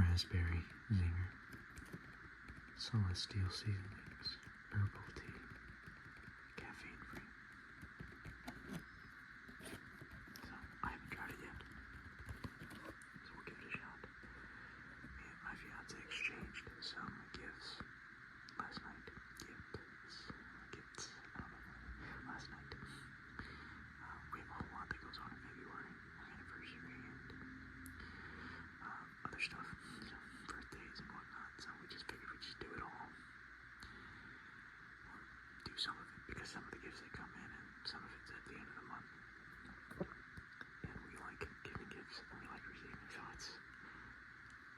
raspberry zinger, celestial seasonings, herbal tea, caffeine free. So I haven't tried it yet, so we'll give it a shot. Me and my fiance exchanged some gifts last night. Gifts. I don't know. Last night. We have a whole lot that goes on in February, our anniversary and other stuff, so birthdays and whatnot. So we just figured we'd just do it all. Or do some of it, because some of the gifts that come in and some of it's at the end of the month. And we like giving gifts and we like receiving, so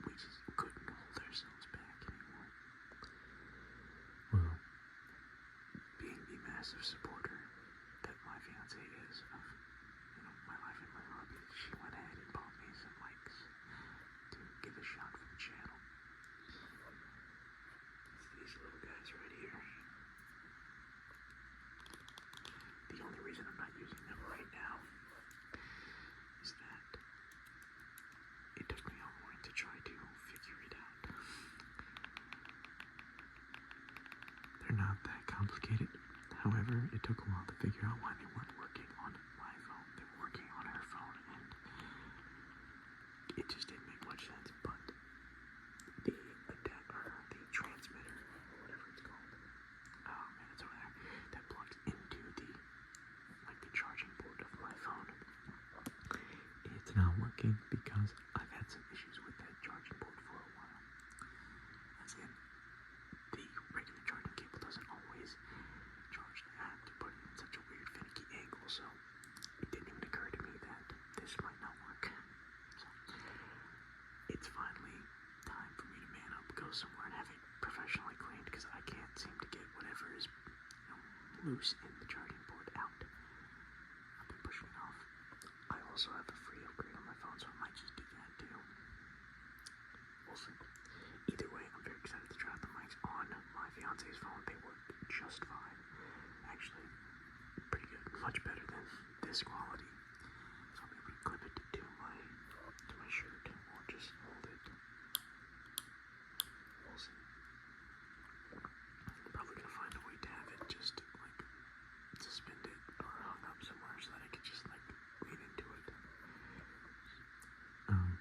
we just couldn't hold ourselves back anymore. Well, being the massive supporter that my fiance is of, my life and my hobbies, she went ahead and bought me some mics to give a shot for the channel. It's these little guys right here. The only reason I'm not using them right now is that it took me all morning to try to figure it out. They're not that complicated. However, it took a while to figure out why they weren't working on my phone. They were working on her phone, and it just didn't make much sense. But the transmitter, or whatever it's called, oh man, it's over there, that plugs into the charging port of my phone. It's not working because I've had some issues with that charging port for a while. As in, the regular charging cable doesn't always charge. I have to put it in such a weird finicky angle, so it didn't even occur to me that this might not work. So it's finally time for me to man up, go somewhere and have it professionally cleaned, because I can't seem to get whatever is loose in the charging port out. I've been pushing it off. I also have a free upgrade on my phone, so I might just do that too. We'll see. Either way, I'm very excited to try out the mics on my fiance's phone. They work just fine. Actually, pretty good. Much better than this quality. So I'll be able to clip it to my shirt, or just hold it. We'll see. I'm probably gonna find a way to have it just suspended or hung up somewhere so that I could just lean into it.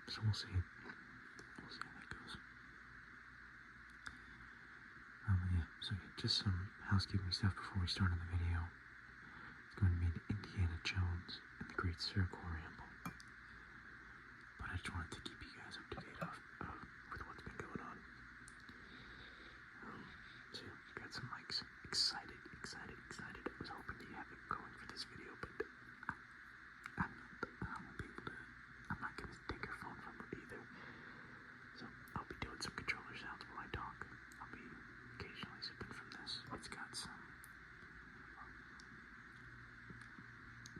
So we'll see. We'll see how that goes. Yeah, so just some housekeeping stuff before we start on the video. It's going to be Indiana Jones and the Great Circle Ramble. But I just wanted to keep you guys up to date with what's been going on. So yeah, got some mics. Excited. I was hoping to have it going for this video, but I'm not going to take her phone from her either. So I'll be doing some controller sounds while I talk. I'll be occasionally sipping from this. It's got some,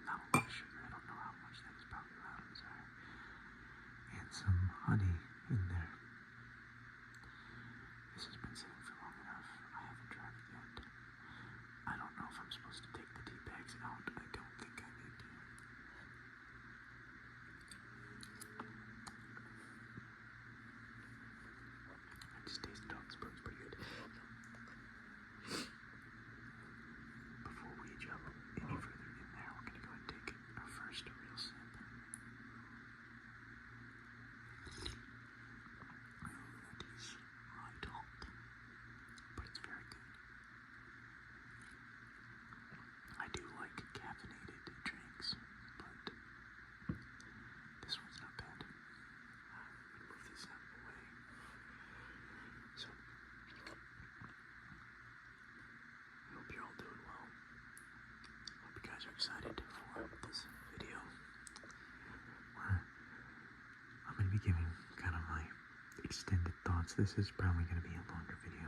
not a lot of sugar. I don't know how much that is, probably around as I, and some honey in there. This has been sitting for long enough. I haven't tried it yet. I don't know if I'm supposed to take the tea bags out. I don't think I need to. I just tasted all the spurs pretty good. Before we jump any further in there, we're going to go and take our first real sip. That is right hot, but it's very good. I do like caffeinated drinks, but this one's not bad. I'm going to move this out of the way. So, I hope you're all doing well. Hope you guys are excited for this video, where I'm going to be giving kind of my extended thoughts. This is probably going to be a longer video.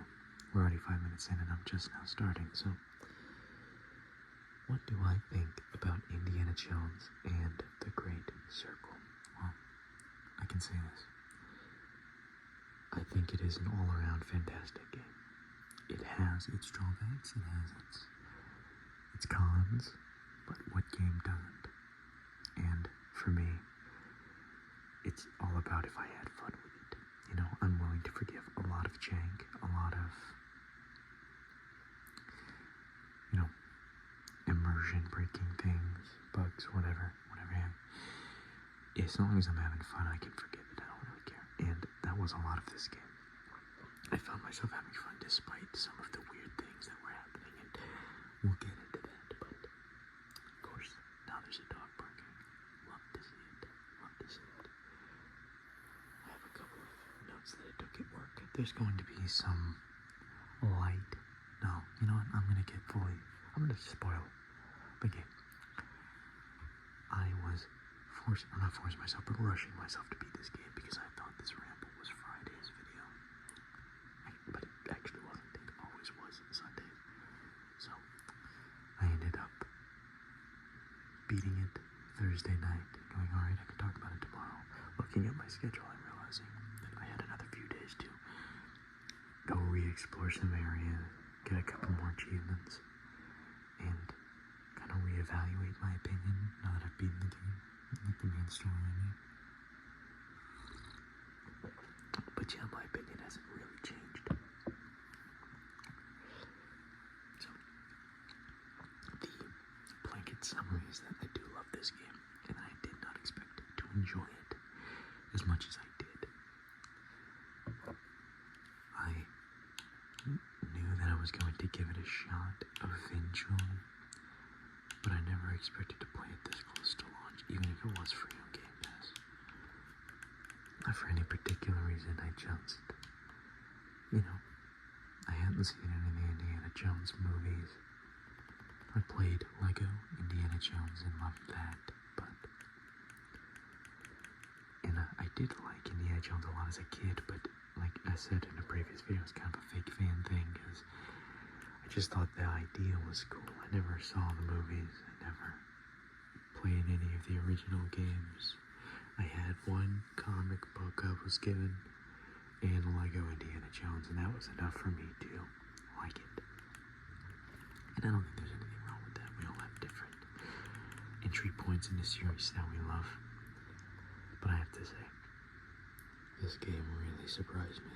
We're already 5 minutes in and I'm just now starting, so what do I think about Indiana Jones and the Great Circle? Well, I can say this. I think it is an all-around fantastic game. It has its drawbacks, it has its cons, but what game doesn't? And for me, it's all about if I had fun with it. You know, I'm willing to forgive a lot of jank, a lot of, you know, immersion breaking things, bugs, whatever. As long as I'm having fun, I can forgive it. I don't really care. And that was a lot of this game. I found myself having fun despite some of the weird things that were happening, and we'll get into that. But of course, now there's a dog barking. Love to see it. Love to see it. I have a couple of notes that I took at work. There's going to be some light. No, you know what? I'm gonna spoil the game. I was not forcing myself, but rushing myself to beat this game because I thought this Ramble was Friday's video. But it actually wasn't. It always was Sundays. So I ended up beating it Thursday night, going, alright, I can talk about it tomorrow. Looking at my schedule, I'm realizing that I had another few days to go re-explore some areas, get a couple more achievements, and kind of reevaluate my opinion now that I've beaten the game. Like the main story, I mean. But yeah, my opinion hasn't really changed. So, the blanket summary is that I do love this game, and I did not expect to enjoy it as much as I did. I knew that I was going to give it a shot eventually, but I never expected to play it this close to launch, even if it was free on Game Pass. Not for any particular reason, I just, I hadn't seen any of the Indiana Jones movies. I played Lego Indiana Jones and loved that, and I did like Indiana Jones a lot as a kid, but like I said in a previous video, it's kind of a fake fan thing, because I just thought the idea was cool. I never saw the movies, I never played any of the original games. I had one comic book I was given, and Lego Indiana Jones, and that was enough for me to like it. And I don't think there's anything wrong with that. We all have different entry points in the series that we love. But I have to say, this game really surprised me.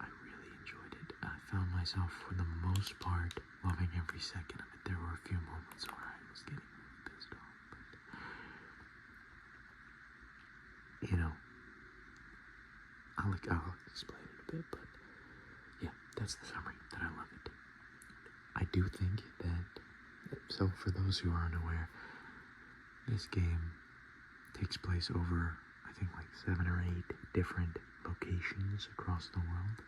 I really enjoyed it. I found myself, for the most part, loving every second of it. There were a few moments where I was getting really pissed off, but, I'll explain it a bit, but yeah, that's the summary, that I love it. I do think that, so for those who are unaware, this game takes place over, I think, like 7 or 8 different locations across the world.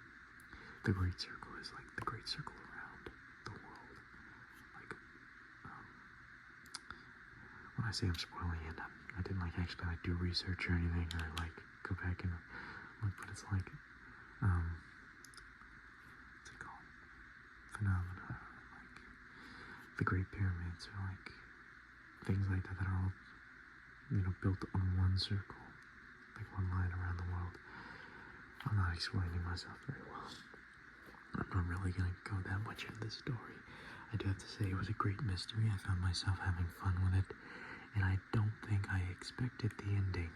The Great Circle is like the Great Circle around the world. Like, when I say I'm spoiling it, I didn't actually do research or anything, or go back and look, but it's what's it called? Phenomena, the Great Pyramids, or things like that are all, built on one circle, like one line around the world. I'm not explaining myself very well. I'm not really going to go that much into the story. I do have to say it was a great mystery. I found myself having fun with it, and I don't think I expected the ending.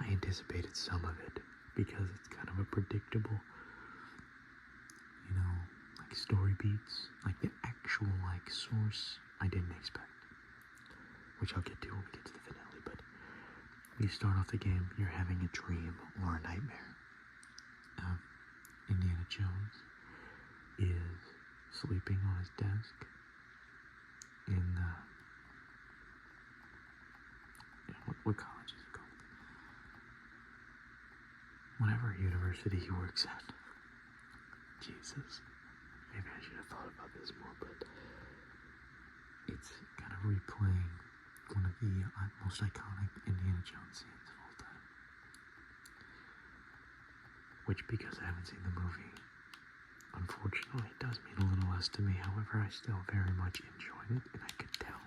I anticipated some of it because it's kind of a predictable, story beats. The actual source I didn't expect, which I'll get to when we get to the finale. But you start off the game, you're having a dream or a nightmare. Indiana Jones is sleeping on his desk in what college is it called? Whatever university he works at. Jesus. Maybe I should have thought about this more, but it's kind of replaying one of the most iconic Indiana Jones scenes of all time. Which, because I haven't seen the movie, unfortunately, it does mean a little less to me. However, I still very much enjoyed it, and I could tell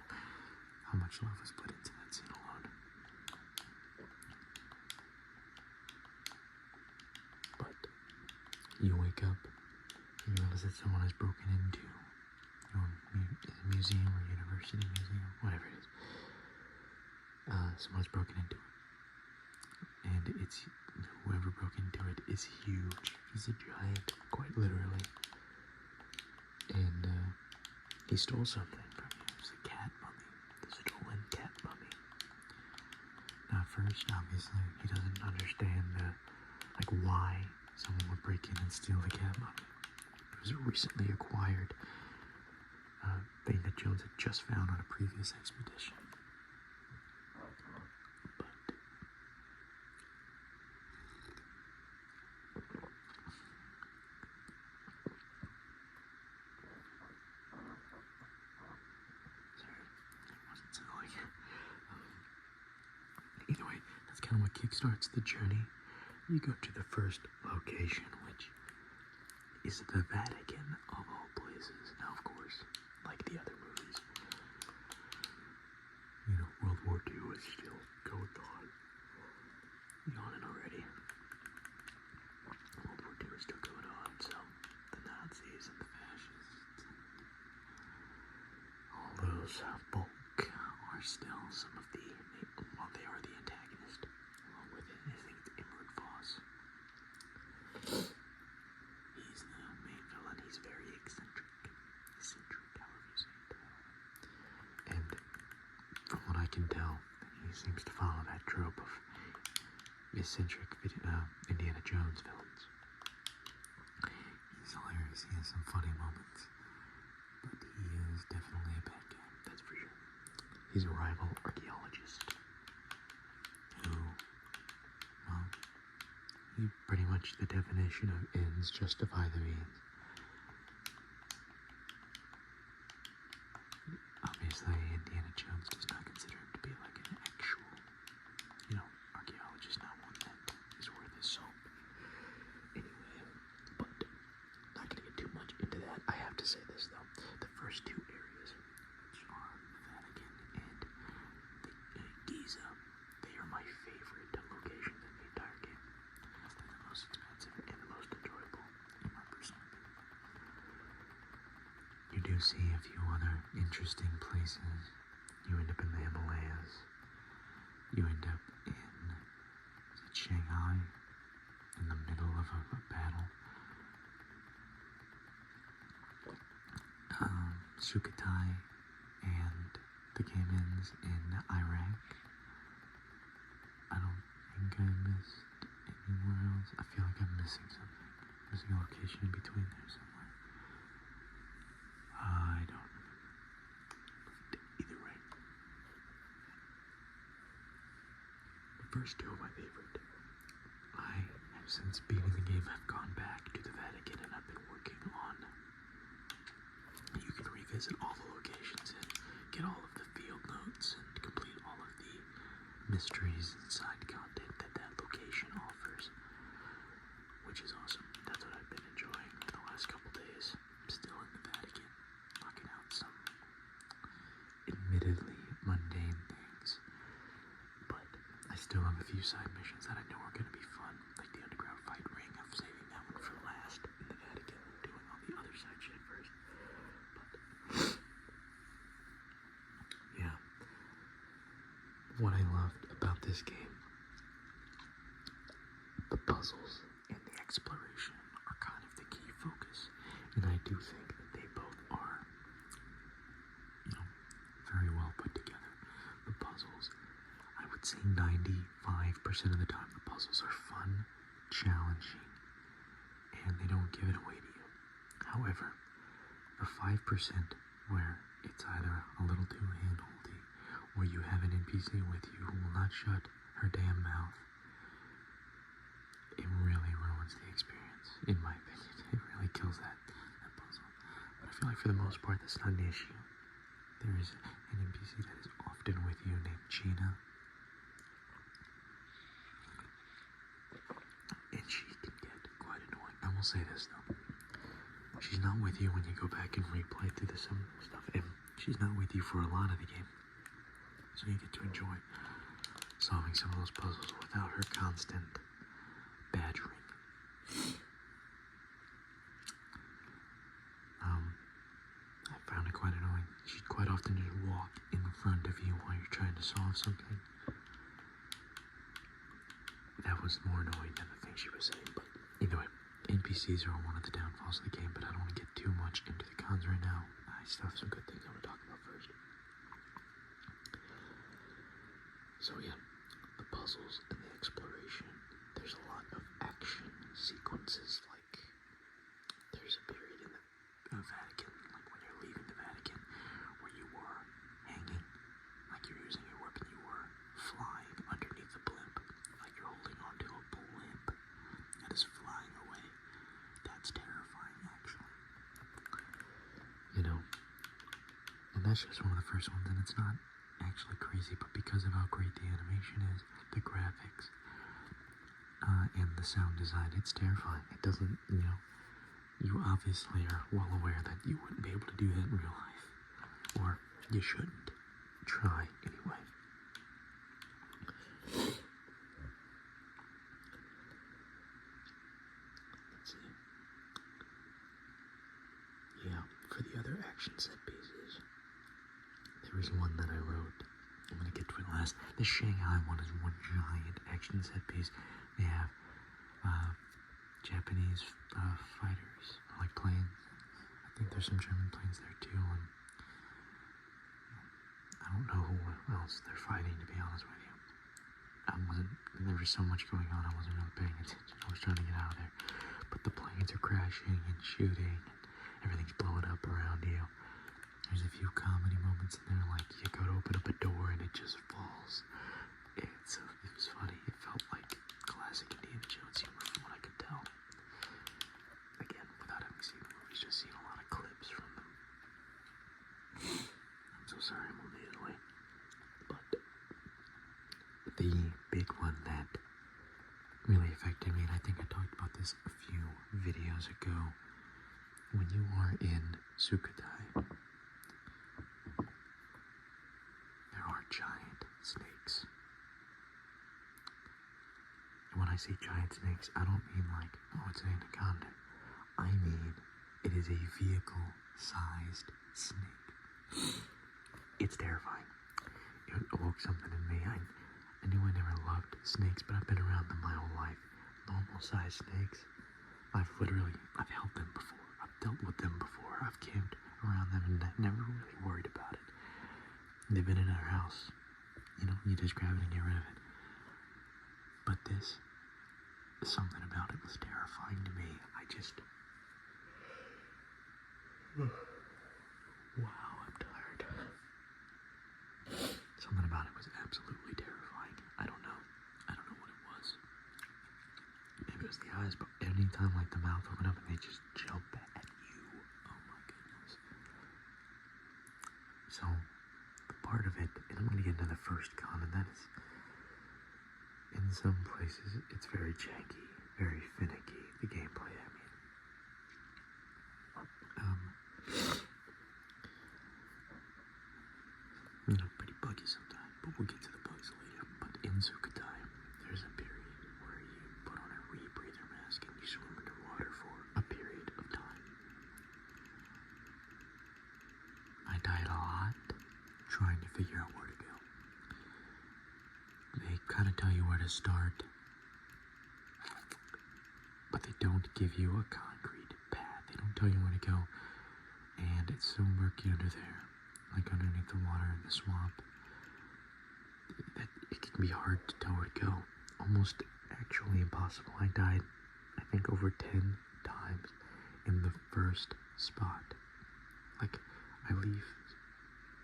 how much love was put into that scene alone. But you wake up, and you realize that someone has broken into your museum or university museum, whatever it is. Someone's broken into it. And and whoever broke into it is huge. He's a giant, quite literally. And he stole something from you. It was a cat mummy, the stolen cat mummy. Now, first, obviously, he doesn't understand why someone would break in and steal the cat mummy. It was a recently acquired thing that Jones had just found on a previous expedition. But either way, that's kind of what kickstarts the journey. You go to the first location, which is the Vatican of all places. Now, of course, like the other movies, World War II is still going on. Yawning already. World War II is still going on, so the Nazis and the fascists and all those bulk are still some of the, well, they are the antagonist. Along with it, I think it's Imrud Voss. He's the main villain. He's very eccentric, however you say it. And from what I can tell, he seems to follow that trope of eccentric Indiana Jones villains. He's hilarious. He has some funny moments, but he is definitely a bad guy, that's for sure. He's a rival archaeologist who, well, he pretty much the definition of ends justify the means. Obviously, Indiana Jones does not consider him to be like an actual, archaeologist, not one that is worth his salt. Anyway, but not gonna get too much into that. I have to say this though: the first two areas, which are the Vatican and the Giza, they are my favorite locations in the entire game. They're the most expensive and the most enjoyable, in my personal opinion. You do see a few other interesting places. You end up in the Himalayas. You end up in Shanghai, in the middle of a battle. Sukhothai and the Caymans in Iraq. I don't think I missed anywhere else. I feel like I'm missing something. Missing a location in between there somewhere. I don't know. But either way. The first two are my favorite. I have since beating the game, I've gone back to the Vatican and I've been working on. You can revisit all the locations and get all of the field notes and complete all of the mysteries and side content that location offers, which is awesome. That's what I've been enjoying for the last couple days. I'm still in the Vatican, knocking out some admittedly mundane things, but I still have a few side missions that I know are going to be fun, like the underground fight ring. I'm saving that one for last in the Vatican, doing all the other side shit first. But yeah, what I loved about this game, the puzzles and the exploration are kind of the key focus, and I do think that they both are, very well put together. The puzzles, I would say 95% of the time, the puzzles are fun, challenging, and they don't give it away to you. However, the 5% where it's either a little too hand-holdy, or you have an NPC with you who will not shut her damn mouth, it really ruins the experience, in my opinion. It really kills that puzzle. But I feel like for the most part, that's not an issue. There is an NPC that is often with you named Gina, and she can get quite annoying. I will say this though, she's not with you when you go back and replay through some stuff, and she's not with you for a lot of the game, so you get to enjoy solving some of those puzzles without her constant badgering. I found it quite annoying. She'd quite often just walk in front of you while you're trying to solve something. That was more annoying than the thing she was saying. But either way, NPCs are one of the downfalls of the game, but I don't want to get too much into the cons right now. I still have some good things I want to talk about first. So yeah, the puzzles and the exploration. There's a lot of action sequences. Like there's a period in the Vatican, like when you're leaving the Vatican, where you were hanging, like you're using your weapon, you were flying underneath the blimp, like you're holding onto a blimp that is flying away. That's terrifying, actually. You know, and that's just one of the first ones, and it's not actually crazy, but because of how great the animation is, the graphics, and the sound design, it's terrifying. It doesn't, you know, you obviously are well aware that you wouldn't be able to do that in real life, or you shouldn't try anyway. Let's see. Yeah, for the other action set pieces, there was one that I wrote. I'm gonna get to it last. The Shanghai one is one giant action set piece. They have Japanese fighters, like planes. I think there's some German planes there too, and I don't know who else they're fighting, to be honest with you. There was so much going on, I wasn't really paying attention. I was trying to get out of there. But the planes are crashing and shooting, and everything's blowing up around you. There's a few comedy moments in there, like you go to open up a door and it just falls. It was funny. It felt like classic Indiana Jones humor from what I could tell. Again, without having seen the movies, just seen a lot of clips from them. I'm so sorry I'm a minute away. But the big one that really affected me, and I think I talked about this a few videos ago, when you are in Sukhothai, there are giant snakes. And when I say giant snakes, I don't mean like, oh, it's an anaconda. I mean, it is a vehicle-sized snake. It's terrifying. It awoke something in me. I knew I never loved snakes, but I've been around them my whole life. Normal-sized snakes, I've held them before. I've dealt with them before. I've camped around them and never really worried about it. They've been in our house. You know, you just grab it and get rid of it. But something about it was terrifying to me. Wow, I'm tired. Something about it was absolutely terrifying. I don't know what it was. Maybe it was the eyes, but anytime like the mouth opened up and they just jump at you. Oh my goodness. So, the part of it, and I'm going to get into the first con, and that is, in some places, it's very janky, very finicky, the gameplay, I mean. Pretty buggy sometimes, but we'll get to the bugs later. But in Sukhothai, there's a period where you put on a rebreather mask and you swim underwater for a period of time. I died a lot trying to figure out where to go. They kind of tell you where to start, but they don't give you a concrete path. They don't tell you where to go, and it's so murky under there, like underneath the water in the swamp, that it can be hard to tell where to go. Almost actually impossible. I died, I think, over 10 times in the first spot. Like, I leave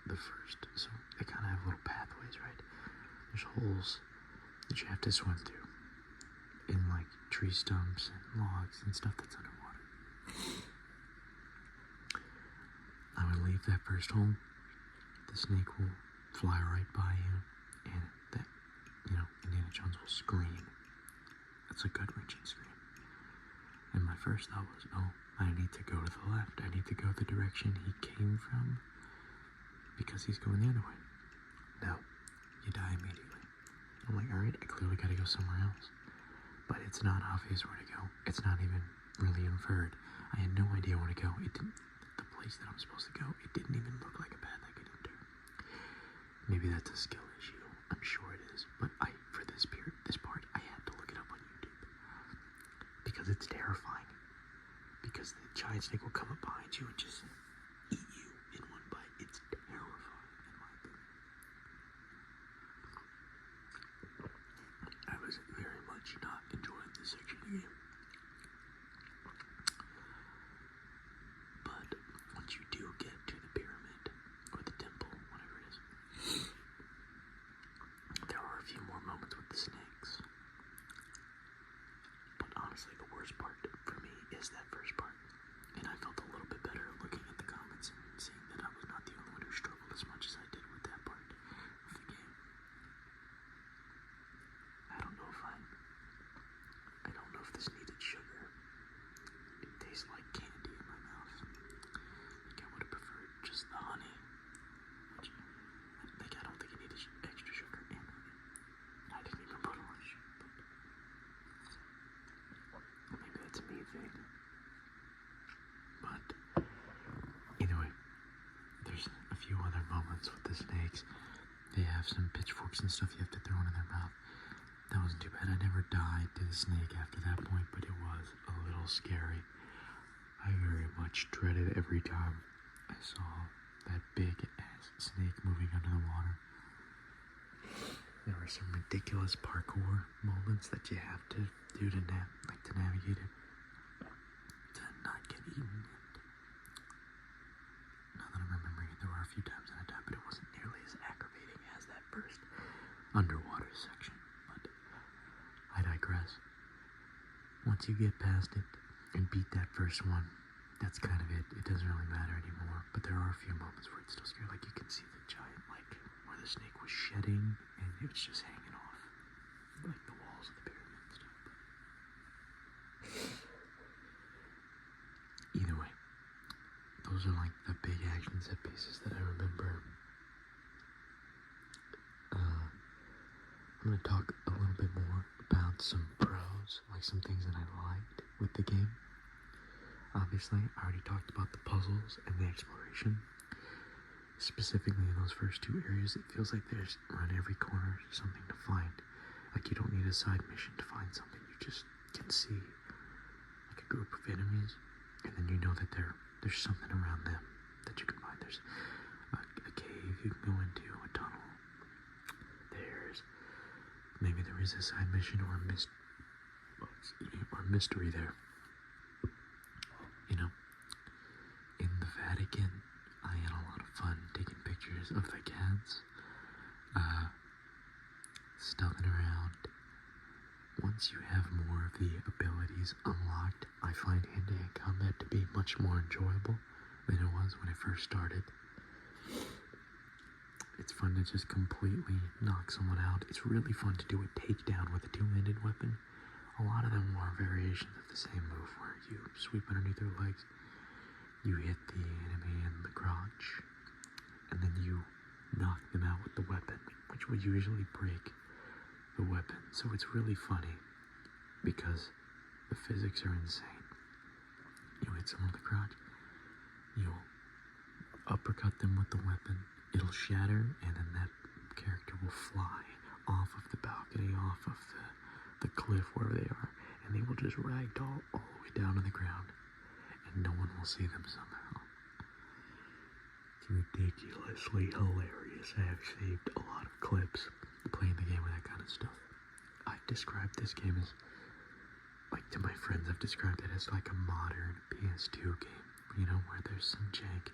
the first, so they kind of have little pathways, right? There's holes that you have to swim through in like tree stumps and logs and stuff that's underwater. I would leave that first hole, the snake will fly right by you, and that, Indiana Jones will scream. That's a gut-wrenching scream. And my first thought was, oh, I need to go to the left. I need to go the direction he came from, because he's going the other way. No, you die immediately. I'm like, alright, I clearly gotta go somewhere else. But it's not obvious where to go. It's not even really inferred. I had no idea where to go. The place that I'm supposed to go, it didn't even look like a path I could enter. Maybe that's a skill issue. I'm sure it is. But for this part, I had to look it up like because it's terrifying. Because the giant snake will come up behind you and just eat you in one bite. It's terrifying, in my opinion. I was very much not enjoying this section of the game. But once you do get to the pyramid, or the temple, whatever it is, there are a few more moments with the snakes. But honestly, the worst part for me is that first part. And I felt a little bit better looking at the comments and seeing that I was not the only one who struggled as much as I did with that part of the game. I don't know if this needed sugar. It tastes like candy in my mouth. Like I would have preferred just the honey. Which, like, I don't think it needed extra sugar and honey. I didn't even put a lot of sugar. But maybe that's a me thing. But either way, there's a few other moments with the snakes. They have some pitchforks and stuff you have to throw into their mouth. That wasn't too bad. I never died to the snake after that point, but it was a little scary. I very much dreaded every time I saw that big ass snake moving under the water. There were some ridiculous parkour moments that you have to do to navigate it, to not get eaten. Now that I'm remembering it, there were a few times that I died, but it wasn't nearly as aggravating as that first underwater section. But I digress. Once you get past it and beat that first one, that's kind of it. It doesn't really matter anymore. But there are a few moments where it's still scary. Like you can see the giant, like where the snake was shedding and it was just hanging off, like the walls of the pyramid and stuff. Either way, those are like the big action set pieces that I remember. I'm going to talk a little bit more about some pros, like some things that I liked with the game. Obviously, I already talked about the puzzles and the exploration. Specifically in those first two areas, it feels like there's around every corner something to find. Like you don't need a side mission to find something. You just can see like a group of enemies, and then you know that there's something around them that you can find. There's a cave you can go into, a tunnel. Maybe there is a side mission or a mystery there. You know, in the Vatican, I had a lot of fun taking pictures of the cats, stealthing around. Once you have more of the abilities unlocked, I find hand-to-hand combat to be much more enjoyable than it was when it first started. It's fun to just completely knock someone out. It's really fun to do a takedown with a two-handed weapon. A lot of them are variations of the same move where you sweep underneath their legs, you hit the enemy in the crotch, and then you knock them out with the weapon, which will usually break the weapon. So it's really funny because the physics are insane. You hit someone with the crotch, you'll uppercut them with the weapon, it'll shatter, and then that character will fly off of the balcony, off of the cliff, wherever they are, and they will just ragdoll all the way down to the ground, and no one will see them somehow. It's ridiculously hilarious. I have saved a lot of clips playing the game with that kind of stuff. I've described this game as, like to my friends, I've described it as like a modern PS2 game, you know, where there's some jank,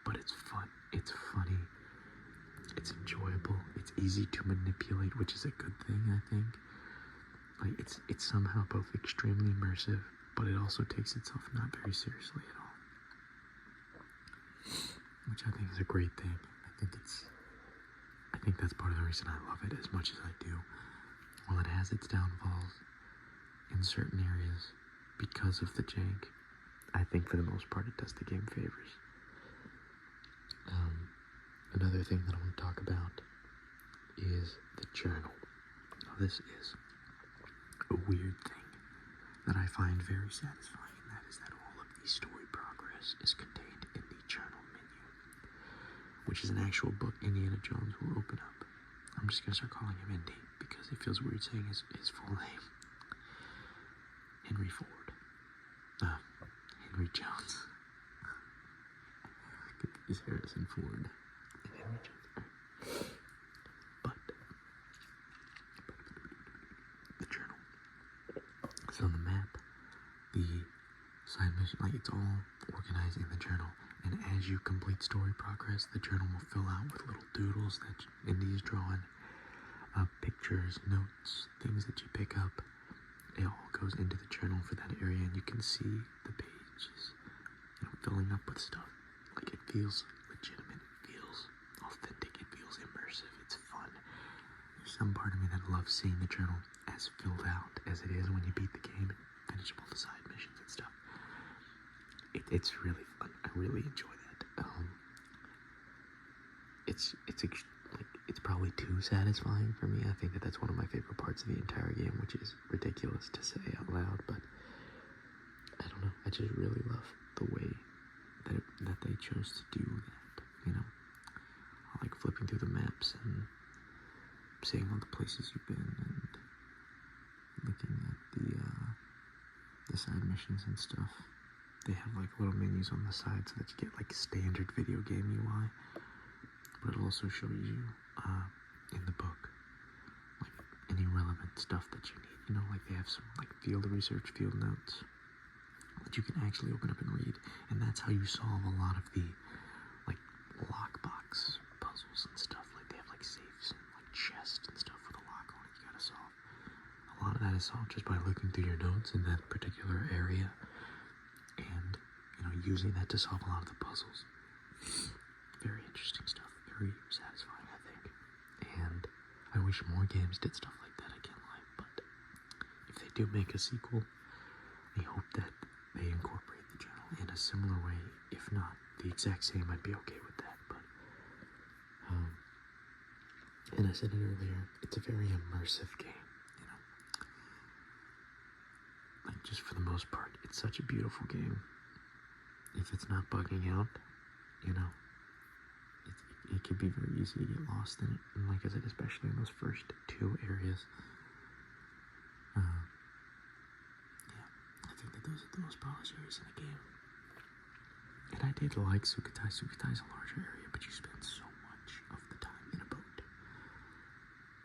but it's fun, it's funny, it's enjoyable, it's easy to manipulate, which is a good thing, I think. Like it's somehow both extremely immersive, but it also takes itself not very seriously at all, which I think is a great thing. I think that's part of the reason I love it as much as I do. While it has its downfalls in certain areas because of the jank, I think for the most part it does the game favors. Another thing that I want to talk about is the journal. Now this is a weird thing that I find very satisfying, and that is that all of the story progress is contained in the journal menu, which is an actual book Indiana Jones will open up. I'm just going to start calling him Indy because it feels weird saying his full name. In Henry Ford. Henry Jones. Is Harrison Ford and Henry Jones. But the journal. So on the map, the side mission, like it's all organized in the journal. And as you complete story progress, the journal will fill out with little doodles that Indy's drawn, pictures, notes, things that you pick up. It all goes into the journal for that area, and you can see the pages, filling up with stuff. Like, it feels legitimate, it feels authentic, it feels immersive, it's fun. There's some part of me that loves seeing the journal as filled out as it is when you beat the game and finish up all the side missions and stuff. It's really fun. I really enjoy that. It's probably too satisfying for me. I think that's one of my favorite parts of the entire game, which is ridiculous to say out loud, but I don't know. I just really love the way that they chose to do that. I like flipping through the maps and seeing all the places you've been and looking at the side missions and stuff. They have like little menus on the side so that you get like standard video game UI, but it also shows you in the book like any relevant stuff that you need. Like they have some like field research, field notes that you can actually open up and read, and that's how you solve a lot of the like lockbox puzzles and stuff. Like they have like safes and like chests and stuff with a lock on it you gotta solve. A lot of that is solved just by looking through your notes in that particular area and using that to solve a lot of the puzzles. Very interesting stuff, very satisfying, I think. And I wish more games did stuff like that, I can't lie, but if they do make a sequel, I hope that they incorporate the journal in a similar way. If not the exact same, I'd be okay with that. But and I said it earlier, it's a very immersive game. Like, just for the most part, it's such a beautiful game. If it's not bugging out, it could be very easy to get lost in it. And like I said, especially in those first two areas. I think that those are the most polished areas in the game. And I did like Sukhothai. Sukhothai is a larger area, but you spend so much of the time in a boat.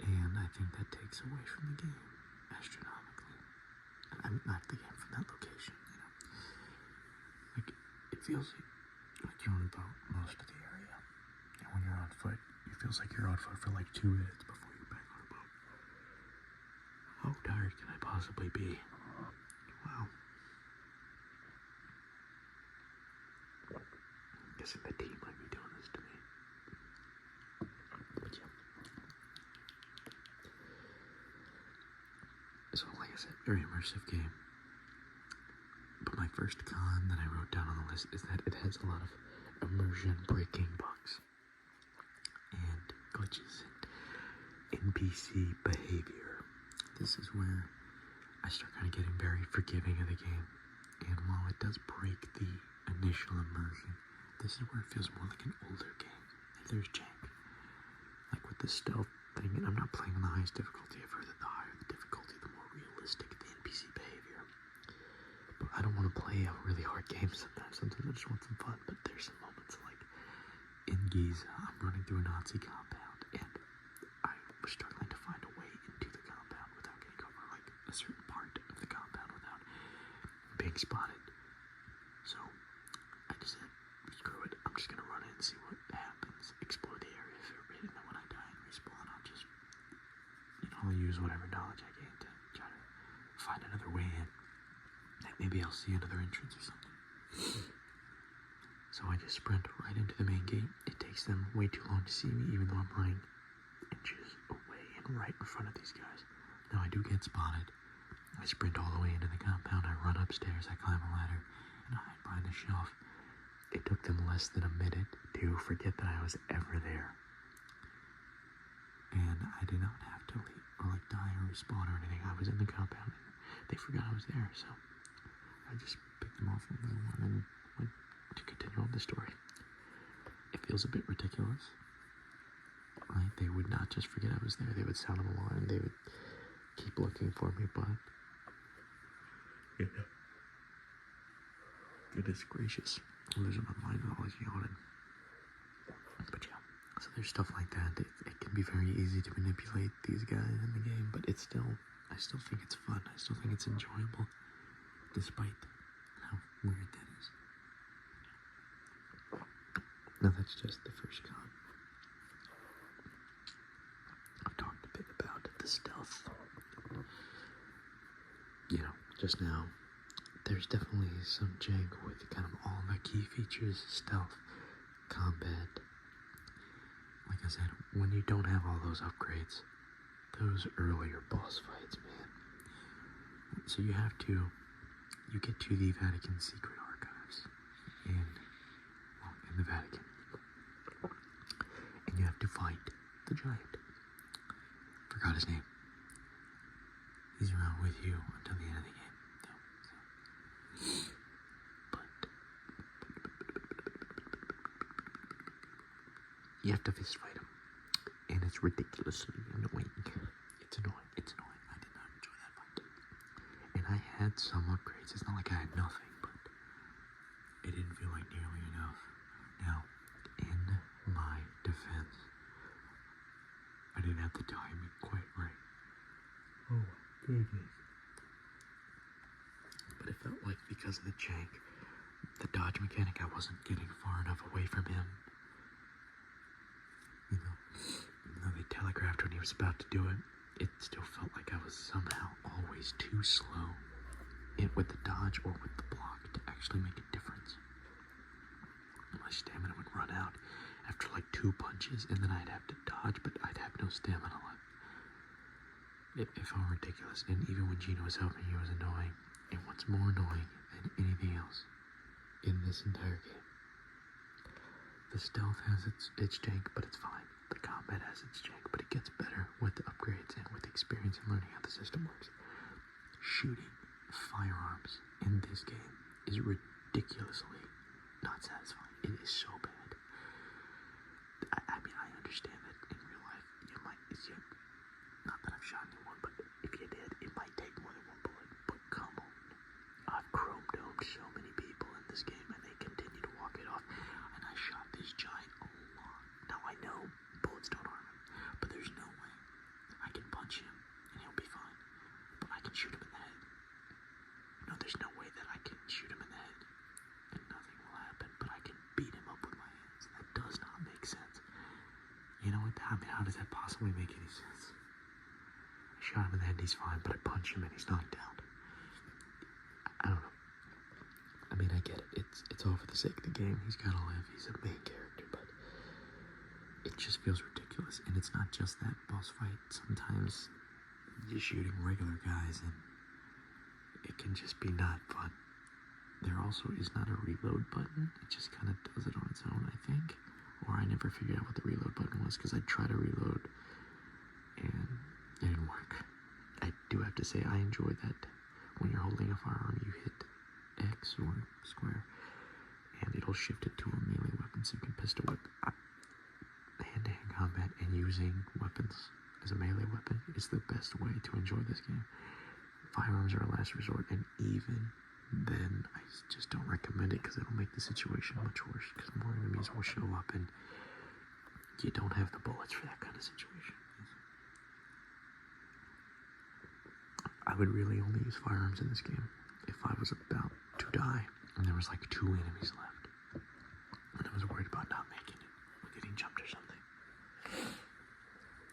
And I think that takes away from the game astronomically. I mean, not the game, from that location, Like, it feels like you're on a boat most of the area. And when you're on foot, it feels like you're on foot for like 2 minutes before you're back on a boat. How tired can I possibly be? Wow. I'm guessing the team might be doing this to me. But yeah. So like I said, very immersive game. But my first con that I wrote down on the list is that it has a lot of immersion breaking bugs and glitches and NPC behavior. This is where I start kind of getting very forgiving of the game. And while it does break the initial immersion, this is where it feels more like an older game. If there's jank, like with the stealth thing, and I'm not playing on the highest difficulty. I've heard that the higher the difficulty, the more realistic the NPC behavior. But I don't want to play a really hard game sometimes. Sometimes I just want some fun. But there's some moments like in Giza, I'm running through a Nazi compound, and I was struggling to find a way into the compound without getting over like a certain part of the compound without being spotted. So I just said, screw it, I'm just gonna run in and see what happens, explore the area if it and then when I die and respawn, I'll use whatever knowledge I gain to try to find another way in. Like maybe I'll see another entrance or something. So I just sprint right into the main gate. It takes them way too long to see me, even though I'm running inches away and right in front of these guys. Now I do get spotted. I sprint all the way into the compound. I run upstairs. I climb a ladder and I hide behind a shelf. It took them less than a minute to forget that I was ever there. And I did not have to leave or like die or respawn or anything. I was in the compound and they forgot I was there. So I just picked them off one by one and went to continue on the story. It feels a bit ridiculous. Right? They would not just forget I was there. They would sound an alarm. They would keep looking for me, but Yeah. Goodness gracious. I'm losing my mind with all this yawning. But yeah, so there's stuff like that. It can be very easy to manipulate these guys in the game, but it's still, I still think it's fun. I still think it's enjoyable, despite how weird that is. Now that's just the first con. I've talked a bit about the stealth. You know, just now, there's definitely some jank with kind of all the key features, stealth, combat. Like I said, when you don't have all those upgrades, those earlier boss fights, man. So you get to the Vatican secret archives in the Vatican. And you have to fight the giant. Forgot his name. He's around with you until the end of the game. But you have to fist fight him. And it's ridiculously annoying. It's annoying. It's annoying. I did not enjoy that fight. And I had some upgrades. It's not like I had nothing, but it didn't feel like nearly enough. Now, in my defense, I didn't have the timing quite right. Oh my goodness. But it felt like because of the jank, the dodge mechanic, I wasn't getting far enough away from him. You know, even though they telegraphed when he was about to do it, it still felt like I was somehow always too slow with the dodge or with the block to actually make a difference. My stamina would run out after like 2 punches, and then I'd have to dodge, but I'd have no stamina left. It felt ridiculous, and even when Gino was helping, he was annoying. And what's more annoying than anything else in this entire game, the stealth has its jank, but it's fine. The combat has its jank, but it gets better with the upgrades and with experience and learning how the system works. Shooting firearms in this game is ridiculously not satisfying. It is so bad. I mean, I understand that in real life, not that I've shot anyone, but if you did, it might take more than 1 bullet. But come on. I've chrome-domed so many people in this game, and they continue to walk it off. And I shot this giant a lot. Now, I know bullets don't harm him, but there's no way I can punch him, and he'll be fine. But I can shoot him in the head. No, there's no way that I can shoot him in the head, and nothing will happen, but I can beat him up with my hands. That does not make sense. You know what? I mean, how does that possibly make any sense? I shot him in the head and he's fine, but I punch him and he's knocked down. I don't know. I mean, I get it. It's all for the sake of the game. He's gotta live. He's a main character, but it just feels ridiculous. And it's not just that boss fight. Sometimes you're shooting regular guys and it can just be not fun. There also is not a reload button. It just kind of does it on its own, I think. Or I never figured out what the reload button was because I tried to reload and it didn't work. I do have to say I enjoy that when you're holding a firearm, you hit X or square and it'll shift it to a melee weapon so you can pistol whip. Hand-to-hand combat and using weapons as a melee weapon is the best way to enjoy this game. Firearms are a last resort, and even then I just don't recommend it because it'll make the situation much worse because more enemies will show up and you don't have the bullets for that kind of situation. I would really only use firearms in this game if I was about to die and there was like 2 enemies left and I was worried about not making it or getting jumped or something.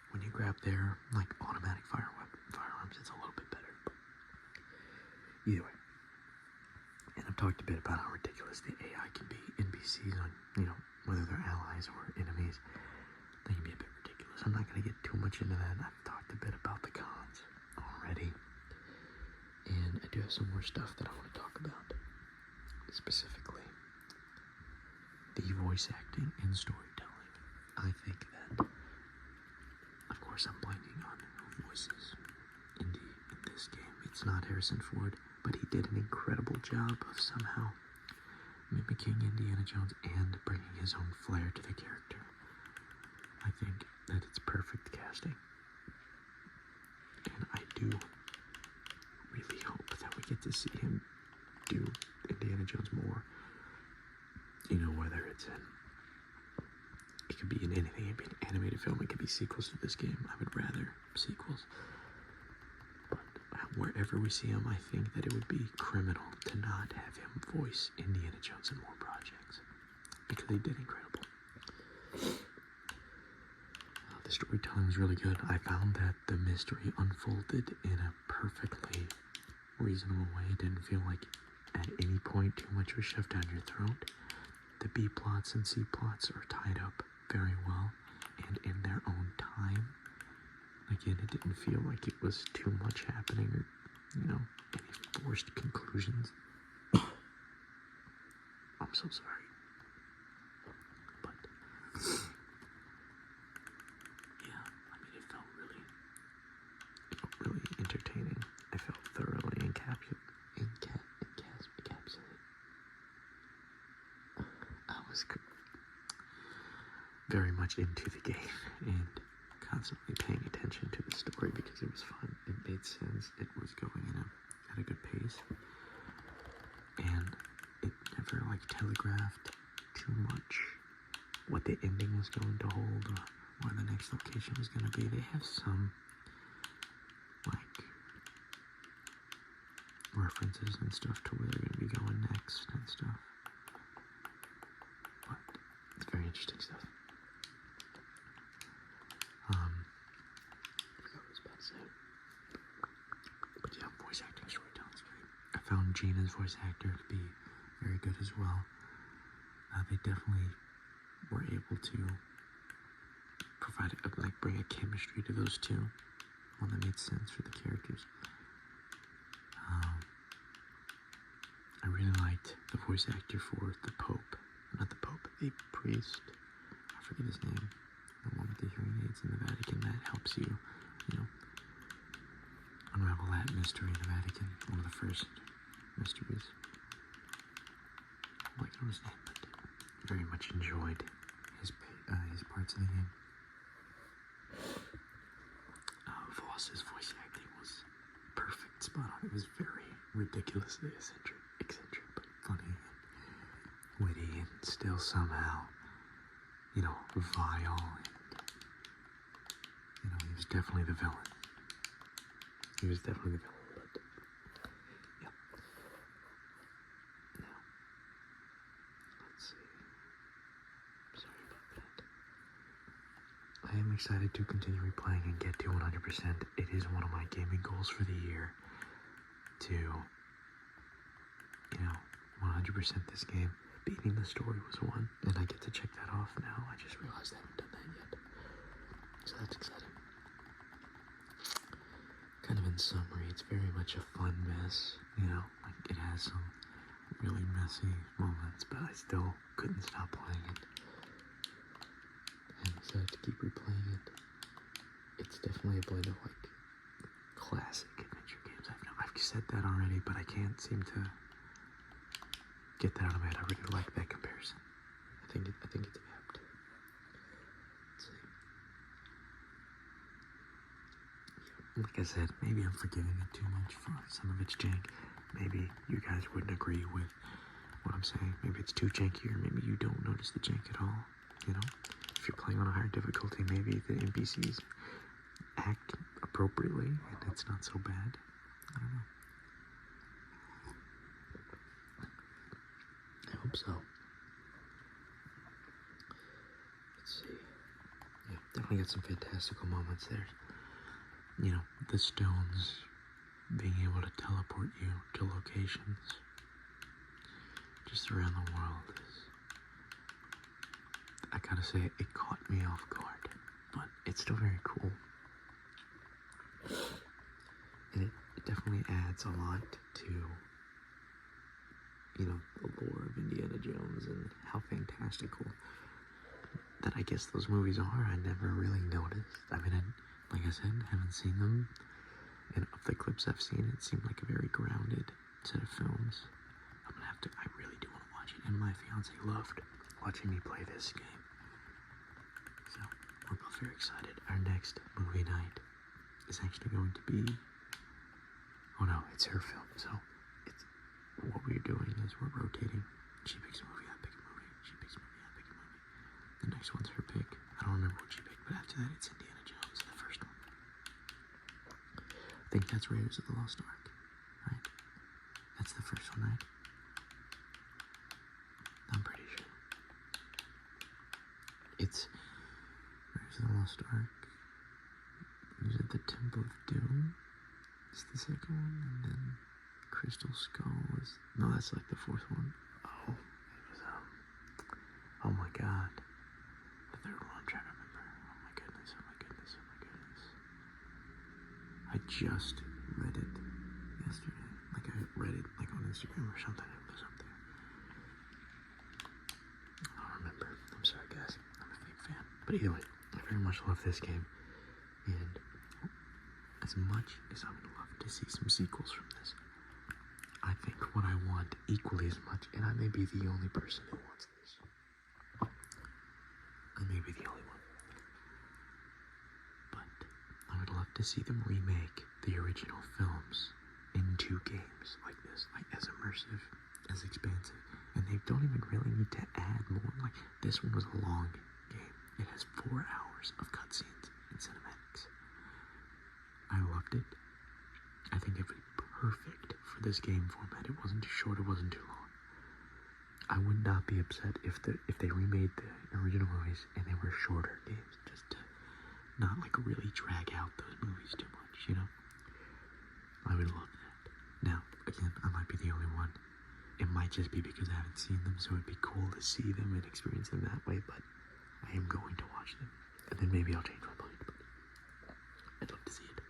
When you grab their like automatic firearms, it's a little bit better. But either way. And I've talked a bit about how ridiculous the AI can be. NPCs on, whether they're allies or enemies, they can be a bit ridiculous. I'm not going to get too much into that. I've talked a bit about the cons already. And I do have some more stuff that I want to talk about. Specifically, the voice acting and storytelling. I think that, of course, I'm blanking on voices. Indeed, in this game, it's not Harrison Ford, but he did an incredible job of somehow mimicking Indiana Jones and bringing his own flair to the character. I think that it's perfect casting. And I do really hope that that we get to see him do Indiana Jones more. You know, whether it's in, it could be in anything, it could be an animated film, it could be sequels to this game. I would rather sequels. But wherever we see him, I think that it would be criminal to not have him voice Indiana Jones in more projects, because he did incredible. The storytelling was really good. I found that the mystery unfolded in a perfectly reasonable way. It didn't feel like at any point too much was shoved down your throat. The B plots and C plots are tied up very well and in their own time. Again, it didn't feel like it was too much happening or, you know, any forced conclusions. I'm so sorry. But yeah, I mean, it felt really entertaining. I felt thoroughly encapsulated. I was very much into the game and constantly paying attention to the story because it was fun. It made sense. It was going at a good pace, and it never like telegraphed too much what the ending was going to hold or where the next location was going to be. They have some like references and stuff to where they're going to be going next and stuff, but it's very interesting stuff. I forgot what I was about to say. But yeah, voice acting, storytelling's great. I found Gina's voice actor to be very good as well. They definitely were able to provide, bring a chemistry to those two, one that made sense for the characters. I really liked the voice actor for the Pope, not the Pope, the priest. I forget his name. The one with the hearing aids in the Vatican that helps you, unravel that mystery in the Vatican. One of the first mysteries. I'm blanking on his name, but very much enjoyed his parts in the game. Voss's voice acting was perfect, spot on. It was very ridiculously eccentric, but funny and witty, and still somehow, vile, and, he was definitely the villain. But, yeah. Now, let's see. Sorry about that. I am excited to continue replaying and get to 100%. It is one of my gaming goals for the year to, 100% this game. Beating the story was one, and I get to check that off now. I just realized I haven't done that yet. So that's exciting. Kind of in summary, it's very much a fun mess, it has some really messy moments, but I still couldn't stop playing it. And I'm excited to keep replaying it. It's definitely a blend of classic adventure games. I've said that already, but I can't seem to get that out of my head. I really like that comparison. I think it's apt. Let's see. Yeah, like I said, maybe I'm forgiving it too much for some of its jank. Maybe you guys wouldn't agree with what I'm saying. Maybe it's too janky, or maybe you don't notice the jank at all. If you're playing on a higher difficulty, maybe the NPCs act appropriately and it's not so bad. I don't know. I hope so. Let's see. Yeah, definitely got some fantastical moments there. The stones being able to teleport you to locations just around the world is, I gotta say, it caught me off guard, but it's still very cool. And it definitely adds a lot to, the lore of Indiana Jones and how fantastical that I guess those movies are. I never really noticed. I mean, like I said, haven't seen them. And of the clips I've seen, it seemed like a very grounded set of films. I really do want to watch it. And my fiance loved watching me play this game. So, we're both very excited. Our next movie night is actually going to be Oh no, it's her film. So it's what we're doing is we're rotating. She picks a movie, I pick a movie. She picks a movie, I pick a movie. The next one's her pick. I don't remember what she picked, but after that it's Indiana Jones, the first one. I think that's Raiders of the Lost Ark, right? That's the first one, right? I'm pretty sure. It's Raiders of the Lost Ark. Is it the Temple of Doom? It's the second one, and then Crystal Skull was... No, that's like the fourth one. Oh, it was, oh my god. The third one, I'm trying to remember. Oh my goodness, oh my goodness, oh my goodness. I just read it yesterday. Like, I read it, like, on Instagram or something. It was up there. I don't remember. I'm sorry, guys. I'm a big fan. But either way, I very much love this game. And as much as I would love to see some sequels from this, I think what I want equally as much, and I may be the only person who wants this. I may be the only one. But I would love to see them remake the original films into games like this, like as immersive, as expansive, and they don't even really need to add more. Like, this one was a long game. It has 4 hours of cutscenes and cinematics. I loved it. I think it would be perfect for this game format. It wasn't too short, it wasn't too long. I would not be upset if they remade the original movies and they were shorter games, just to not like really drag out those movies too much, you know? I would love that. Now, again, I might be the only one. It might just be because I haven't seen them, so it'd be cool to see them and experience them that way, but I am going to watch them. And then maybe I'll change my mind, but I'd love to see it.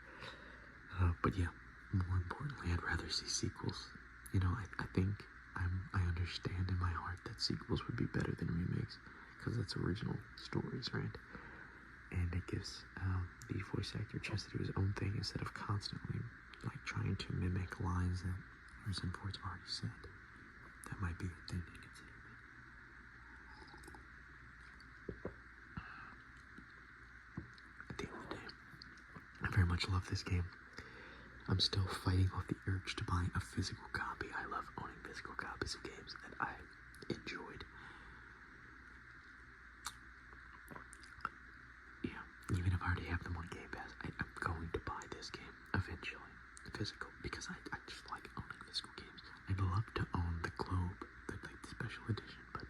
But yeah, more importantly, I'd rather see sequels. You know, I think I understand in my heart that sequels would be better than remakes, because it's original stories, right? And it gives the voice actor a chance to do his own thing instead of constantly like trying to mimic lines that Harrison Ford's already said. That might be a thing to consider. At the end of the day, I very much love this game. I'm still fighting off the urge to buy a physical copy. I love owning physical copies of games that I enjoyed. Yeah, even if I already have them on Game Pass, I'm going to buy this game eventually, physical, because I just like owning physical games. I'd love to own the Globe, the special edition, but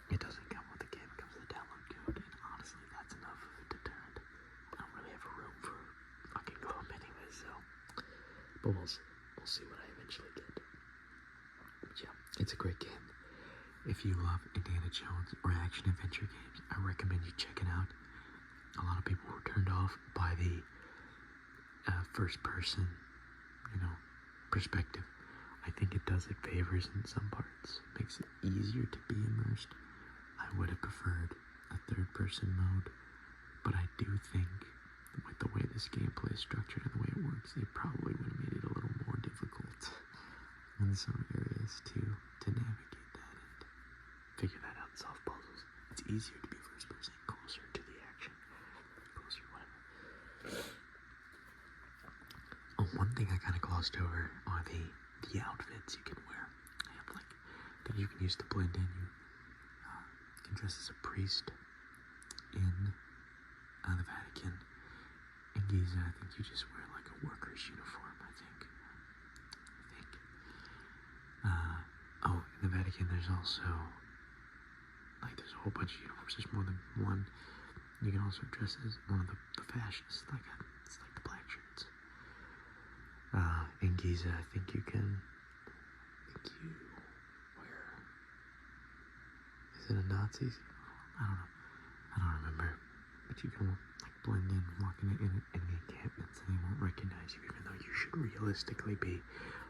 it doesn't come with the game. It comes with a download code, and honestly, that's enough of a deterrent. I don't really have a room for fucking Globe anyway, so. But we'll see what I eventually get. But yeah, it's a great game. If you love Indiana Jones or action-adventure games, I recommend you check it out. A lot of people were turned off by the first-person, perspective. I think it does it favors in some parts. Makes it easier to be immersed. I would have preferred a third-person mode, but I do think with the way this gameplay is structured and the way it works, they probably would have made it a little more difficult in some areas to navigate that and figure that out and solve puzzles. It's easier to be first person, closer to the action, closer whatever. Oh, one thing I kind of glossed over are the outfits you can wear. They have that you can use to blend in. You can dress as a priest in the Vatican. In Giza, I think you just wear like a worker's uniform, I think. In the Vatican, there's also, there's a whole bunch of uniforms. There's more than one. You can also dress as one of the fascists, it's like the black shirts. In Giza, I think you wear, is it a Nazi? I don't remember. But you can blend in, walk in the encampments, and they won't recognize you, even though you should realistically be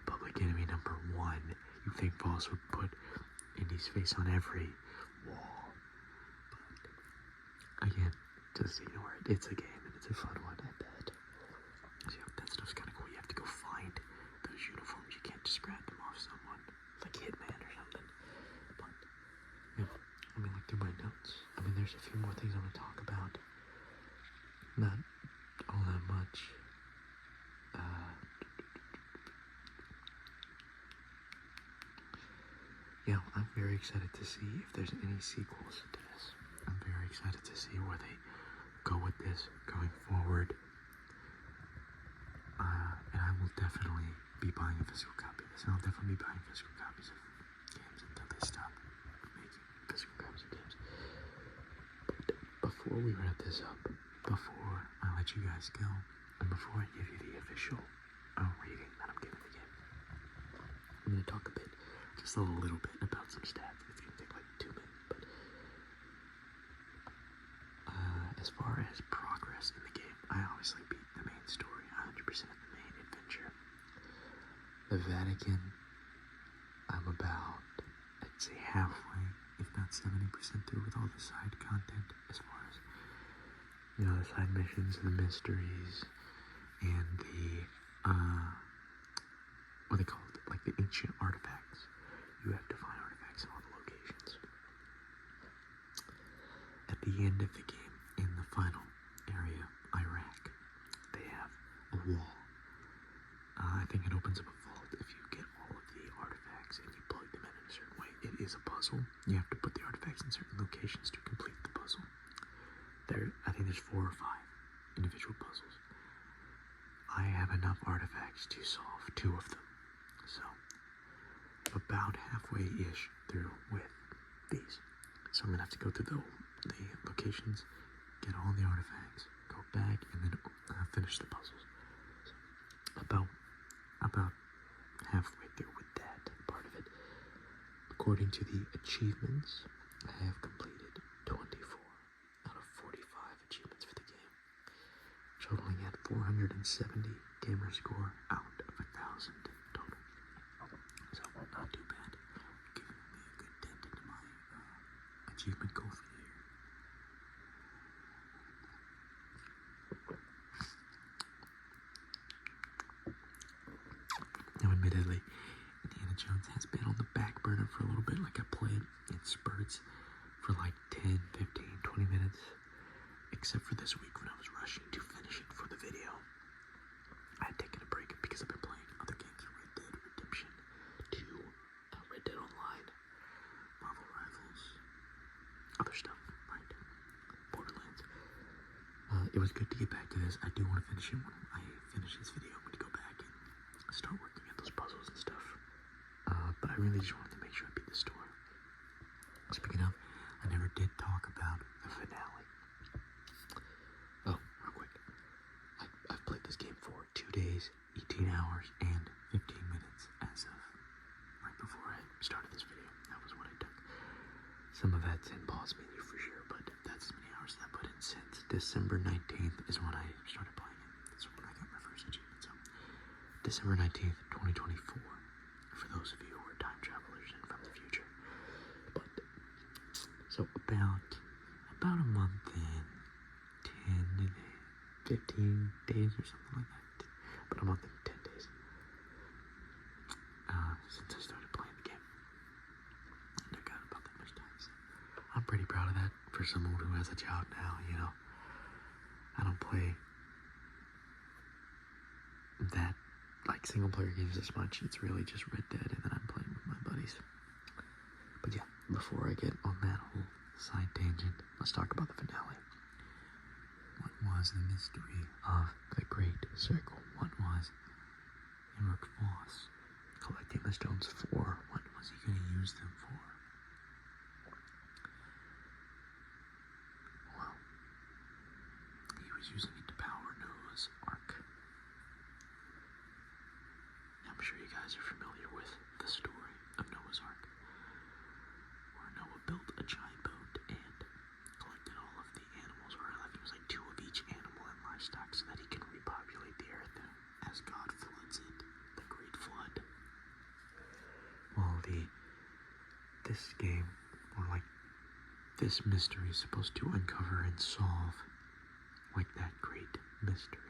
public enemy number 1. You think Voss would put Indy's face on every wall. But again, just ignore it. It's a game, and it's a fun one at that. So yeah, that stuff's kind of cool. You have to go find those uniforms. You can't just grab them off someone, like Hitman or something. But yeah, let me look through my notes. There's a few more things I want to talk about. Not all that much. Yeah, I'm very excited to see if there's any sequels to this. I'm very excited to see where they go with this going forward. And I will definitely be buying a physical copy of this. And I'll definitely be buying physical copies of games until they stop making physical copies of games. But before we wrap this up, before I let you guys go, and before I give you the official rating that I'm giving the game, I'm going to talk a bit, just a little bit about some stats. It's going to take like 2 minutes, but as far as progress in the game, I obviously beat the main story, 100% of the main adventure. The Vatican, I'm about, I'd say halfway, if not 70% through with all the side content, as far as, the side missions and the mysteries, and the, what they call it, like the ancient artifacts. You have to find artifacts in all the locations. At the end of the game, in the final area, Iraq, they have a wall. I think it opens up a vault if you get all of the artifacts and you plug them in a certain way. It is a puzzle. You have to put the artifacts in certain locations to complete the puzzle. I think there's 4 or 5 individual puzzles. I have enough artifacts to solve 2 of them. So, about halfway-ish through with these. So I'm going to have to go through the locations, get all the artifacts, go back, and then finish the puzzles. So about halfway through with that part of it. According to the achievements, I have completed 24 out of 45 achievements for the game, totaling at 470 gamer score out of 1,000 total. So not too bad. Giving me a good dent into my achievement goal for the year. Now, admittedly, Indiana Jones has been on the back burner for a little bit. Like, I played in spurts for like 10, 15, 20 minutes, except for this week when I was rushing to finish it for the video. I had taken a break because I've been playing other games, Red Dead Redemption 2, Red Dead Online, Marvel Rivals, other stuff, right? Borderlands. It was good to get back to this. I do want to finish it when I finish this video. I'm going to go back and start working at those puzzles and stuff. But I really just wanted to make sure I beat the story. Speaking of, I never did talk about the finale. Oh, real quick. I've played this game for 2 days, 18 hours, and 15 minutes as of right before I started this video. That was what I took. Some of that's in pause menu for sure, but that's as many hours that I put in since December 19th is when I started playing it. That's when I got my first achievement. So, December 19th, 2024, for those of you who are time travelers and from the future. But, so about a month and 10 days, 15 days or something like that. About a month and 10 days since I started playing the game. And I got about that much time. So I'm pretty proud of that for someone who has a job now, I don't play that, like, single player games as much. It's really just Red Dead, and then I'm playing with my buddies. But yeah, before I get on that whole side tangent, let's talk about the finale. What was the mystery of the Great Circle? What was Rook Voss collecting the stones for? What was he going to use them for? Well, he was using it to power Noah's Ark. I'm sure you guys are familiar with the story of Noah's Ark, where Noah built a giant boat and collected all of the animals, or I think it was like 2 of each animal and livestock, so that he can repopulate the earth as God floods it, the Great Flood. Well, this game, or like this mystery, is supposed to uncover and solve like that great mystery.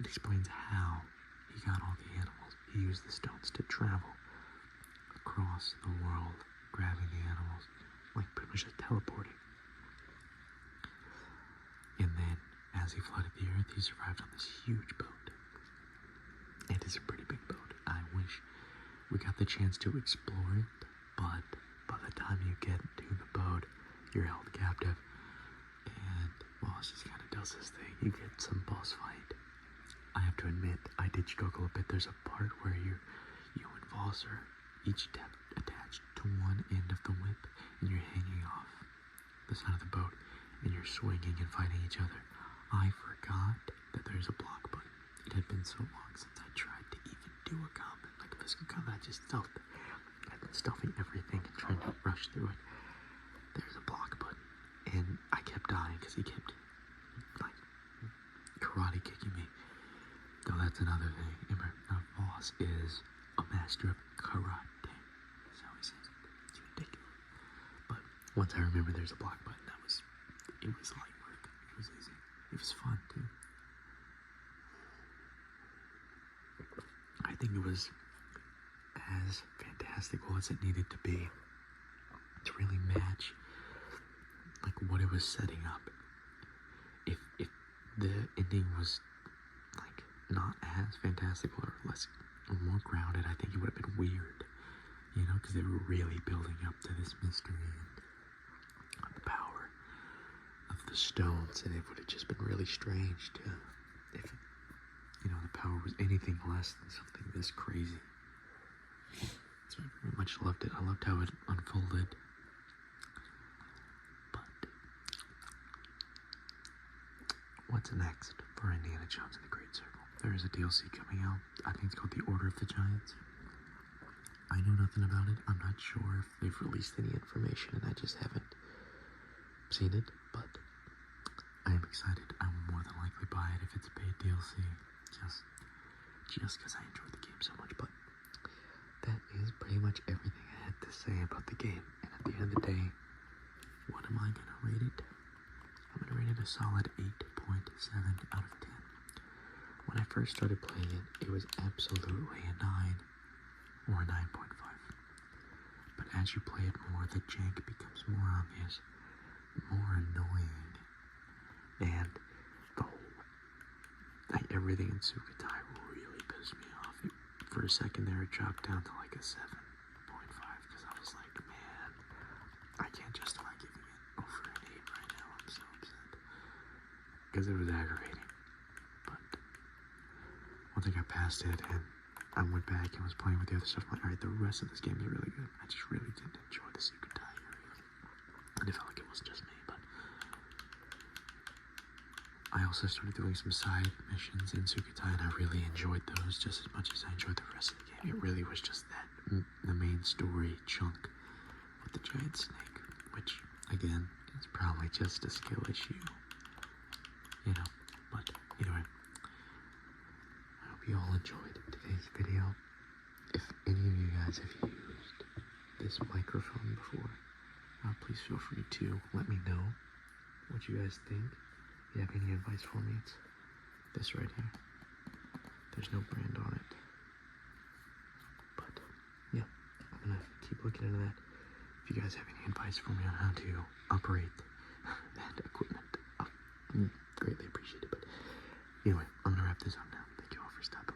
It explains how he got all the animals. He used the stones to travel across the world, grabbing the animals, like pretty much just teleporting. And then, as he flooded the earth, he survived on this huge boat. It is a pretty big boat. I wish we got the chance to explore it, but by the time you get to the boat, you're held captive. And Boss just kind of does his thing. You get some boss fight. I have to admit, I did struggle a bit. There's a part where you and Voss are each attached to one end of the whip, and you're hanging off the side of the boat, and you're swinging and fighting each other. I forgot that there's a block button. It had been so long since I tried to even do a combat, like a physical combat. I've been stuffing everything and trying to rush through it. There's a block button, and I kept dying because he kept, like, karate kicking me. Though that's another thing. Remember, our boss is a master of karate. That's how he says it. It's ridiculous. But once I remember there's a block button, it was light work. It was easy. It was fun too. I think it was as fantastical as it needed to be to really match like what it was setting up. If the ending was like not as fantastical or less or more grounded, I think it would have been weird, you know, because they were really building up to this mystery and the power of the stones, and it would have just been really strange to if, you know, the power was anything less than something this crazy. So I very much loved it. I loved how it unfolded. But what's next for Indiana Jones and the Great Circle? There is a DLC coming out. I think it's called The Order of the Giants. I know nothing about it. I'm not sure if they've released any information, and I just haven't seen it, but I am excited. I will more than likely buy it if it's paid DLC, just because I enjoyed the game so much. But that is pretty much everything I had to say about the game. And at the end of the day, what am I gonna rate it? I'm gonna rate it a solid 8.7 out of 10. When I first started playing it, it was absolutely a 9 or a 9.5. But as you play it more, the jank becomes more obvious, more annoying, and the whole, like, everything in Sukhothai really pissed me off. For a second there, it dropped down to like a 7.5, because I was like, man, I can't justify giving it over an 8 right now. I'm so upset, because it was aggravating. But once I got past it and I went back and was playing with the other stuff, I'm like, alright, the rest of this game is really good. I just really did enjoy the Sukhothai area, and it felt like it wasn't just me. But I also started doing some side missions in Sukhothai, and I really enjoyed those just as much as I enjoyed the rest of the game. It really was just that, the main story chunk with the giant snake, which, again, is probably just a skill issue, you know. But anyway, I hope you all enjoyed today's video. If any of you guys have used this microphone before, please feel free to let me know what you guys think. If you have any advice for me, it's this right here. There's no brand on it. But yeah, I'm gonna keep looking into that. If you guys have any advice for me on how to operate that equipment, I'll greatly appreciate it. But anyway, I'm gonna wrap this up now. Thank you all for stopping by.